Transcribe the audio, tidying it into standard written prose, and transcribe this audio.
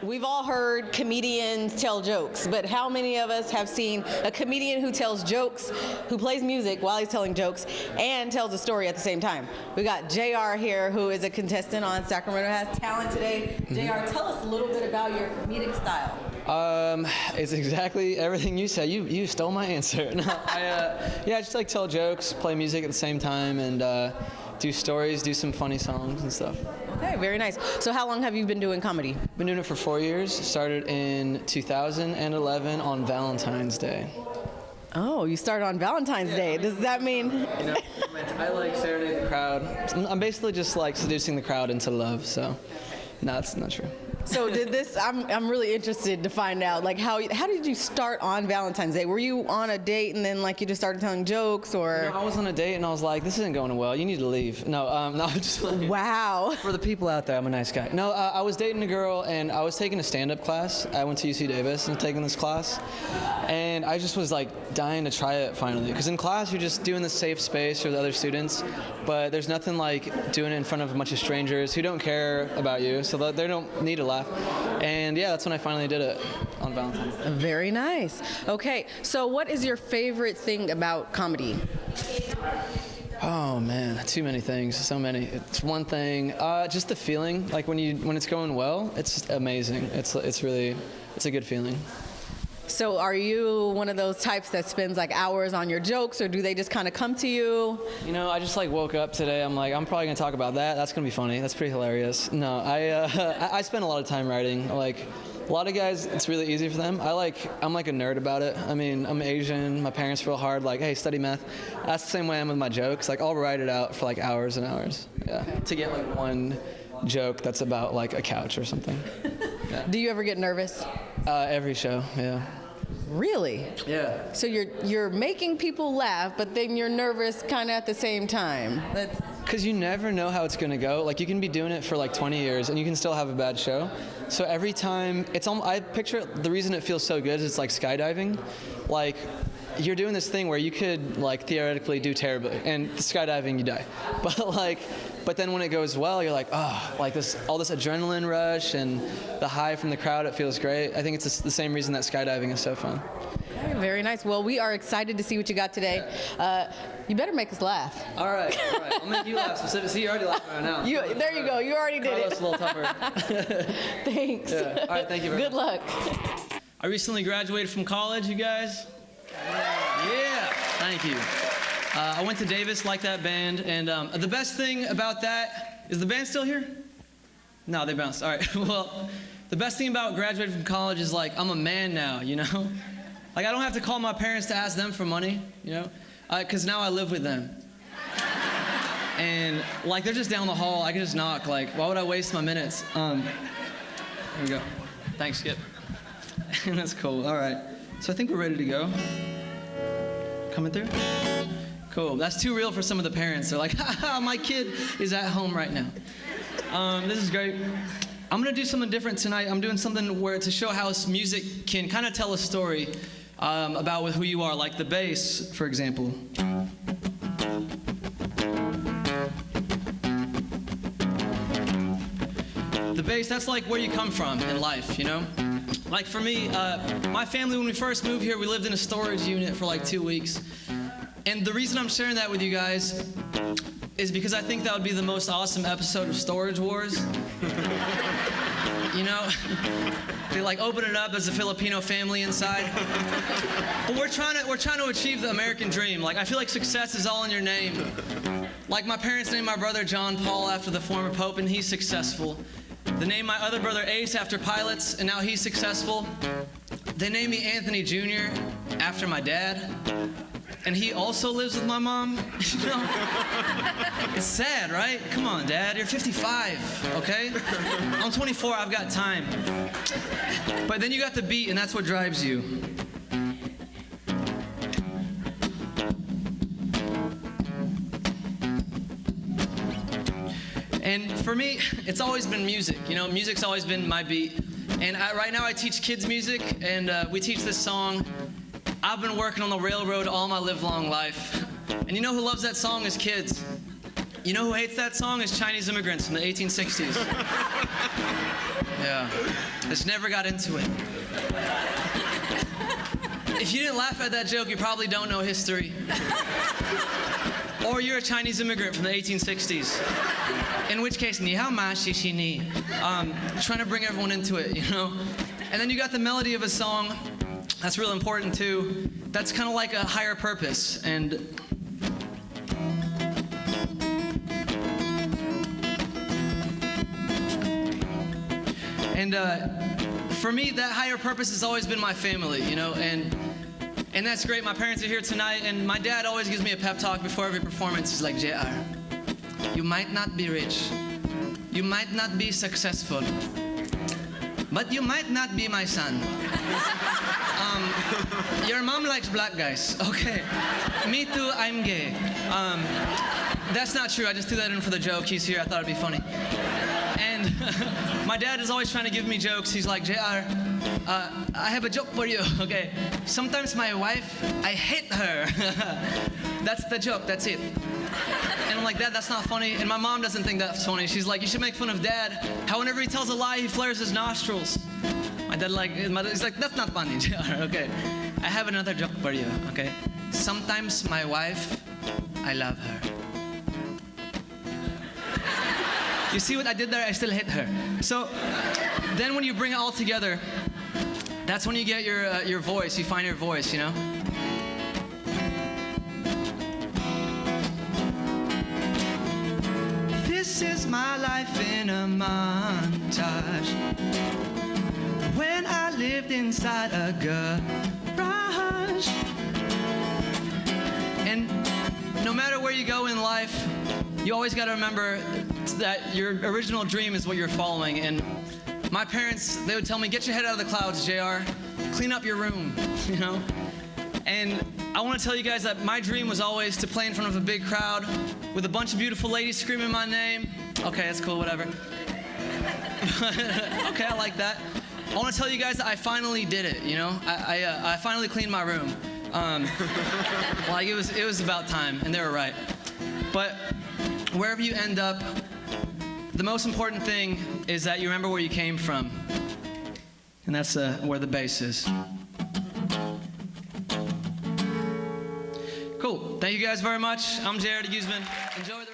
We've all heard comedians tell jokes, but how many of us have seen a comedian who tells jokes, who plays music while he's telling jokes, and tells a story at the same time? We got JR here, who is a contestant on Sacramento Has Talent today. JR, tell us a little bit about your comedic style. It's exactly everything you said. You stole my answer. No, I just like tell jokes, play music at the same time, and do stories, do some funny songs and stuff. Okay, very nice. So how long have you been doing comedy? Been doing it for 4 years. Started in 2011 on Valentine's Day. Oh, you started on Valentine's Day. Does that mean? You know, I like serenade the crowd. I'm basically just like seducing the crowd into love. So, no, that's not true. So did this, I'm really interested to find out, like, how did you start on Valentine's Day? Were you on a date and then, like, you just started telling jokes, or? No, I was on a date and I was like, this isn't going well, you need to leave. No, just like, wow. For the people out there, I'm a nice guy. No, I was dating a girl and I was taking a stand-up class. I went to UC Davis and taking this class. And I just was like dying to try it finally. Because in class, you're just doing the safe space with other students, but there's nothing like doing it in front of a bunch of strangers who don't care about you, so they don't need to laugh. And yeah, that's when I finally did it on Valentine's Day. Very nice. Okay, so what is your favorite thing about comedy? Oh man, too many things, so many. It's one thing, just the feeling, like when it's going well, it's amazing. It's a good feeling. So are you one of those types that spends like hours on your jokes, or do they just kind of come to you? You know, I just like woke up today. I'm like, I'm probably gonna talk about that. That's gonna be funny. That's pretty hilarious. No, I spend a lot of time writing. Like, a lot of guys, it's really easy for them. I'm like a nerd about it. I mean, I'm Asian. My parents real hard. Like, hey, study math. That's the same way I am with my jokes. Like, I'll write it out for like hours and hours. Yeah, to get like one joke that's about like a couch or something. Yeah. Do you ever get nervous? Every show, yeah. Really? Yeah. So you're making people laugh, but then you're nervous kind of at the same time. Because you never know how it's gonna go. Like, you can be doing it for like 20 years and you can still have a bad show. So every time, I picture the reason it feels so good is it's like skydiving. Like, you're doing this thing where you could like theoretically do terribly, and skydiving you die. But then when it goes well, you're like, oh, like all this adrenaline rush and the high from the crowd, it feels great. I think it's the same reason that skydiving is so fun. Okay, very nice. Well, we are excited to see what you got today. You better make us laugh. All right. I'll make you laugh. See, you already laughed right now. There you go. You already did it. It's a little tougher. Thanks. Yeah. All right, thank you very much. Good luck. I recently graduated from college, you guys. Yeah, thank you. I went to Davis, like that band, and the best thing about that, is the band still here? No, they bounced. All right, well, the best thing about graduating from college is like, I'm a man now, you know? Like, I don't have to call my parents to ask them for money, you know? Because now I live with them. And like, they're just down the hall, I can just knock, like, why would I waste my minutes? Here we go. Thanks, Skip. That's cool, all right. So I think we're ready to go. Coming through? Cool. That's too real for some of the parents. They're like, ha, my kid is at home right now. This is great. I'm gonna do something different tonight. I'm doing something where to show how music can kind of tell a story about who you are, like the bass, for example. The bass, that's like where you come from in life, you know? Like for me, my family, when we first moved here, we lived in a storage unit for like 2 weeks. And the reason I'm sharing that with you guys is because I think that would be the most awesome episode of Storage Wars. You know? They like open it up as a Filipino family inside. But we're trying to achieve the American dream. Like, I feel like success is all in your name. Like, my parents named my brother John Paul after the former pope, and he's successful. They named my other brother Ace after pilots, and now he's successful. They named me Anthony Jr. after my dad, and he also lives with my mom. You know? It's sad, right? Come on, Dad, you're 55, okay? I'm 24, I've got time. But then you got the beat, and that's what drives you. And for me, it's always been music. You know, music's always been my beat. And right now I teach kids music, and we teach this song. I've been working on the railroad all my live-long life. And you know who loves that song is kids. You know who hates that song is Chinese immigrants from the 1860s. Yeah. Just never got into it. If you didn't laugh at that joke, you probably don't know history. Or you're a Chinese immigrant from the 1860s. In which case, ni hao ma shi shi ni. Trying to bring everyone into it, you know? And then you got the melody of a song. That's real important too. That's kind of like a higher purpose. And for me, that higher purpose has always been my family, you know, and that's great. My parents are here tonight, and my dad always gives me a pep talk before every performance. He's like, JR, you might not be rich, you might not be successful, but you might not be my son. Your mom likes black guys. Okay, me too, I'm gay. That's not true, I just threw that in for the joke. He's here, I thought it'd be funny. And my dad is always trying to give me jokes. He's like, JR, I have a joke for you, okay? Sometimes my wife, I hate her. That's the joke, that's it. And I'm like, Dad, that's not funny. And my mom doesn't think that's funny. She's like, you should make fun of Dad. How whenever he tells a lie, he flares his nostrils. My dad he's like, that's not funny, JR, okay? I have another joke for you, okay? Sometimes my wife, I love her. You see what I did there? I still hit her. So then when you bring it all together, that's when you get your voice. You find your voice, you know? This is my life in a montage. When I lived inside a garage. And no matter where you go in life, you always got to remember that your original dream is what you're following. And my parents, they would tell me, get your head out of the clouds, JR. Clean up your room, you know? And I want to tell you guys that my dream was always to play in front of a big crowd with a bunch of beautiful ladies screaming my name. Okay, that's cool, whatever. Okay, I like that. I want to tell you guys that I finally did it, you know? I finally cleaned my room. Like, it was about time, and they were right. But wherever you end up, the most important thing is that you remember where you came from. And that's where the bass is. Cool. Thank you guys very much. I'm Jared Guzman. Enjoy.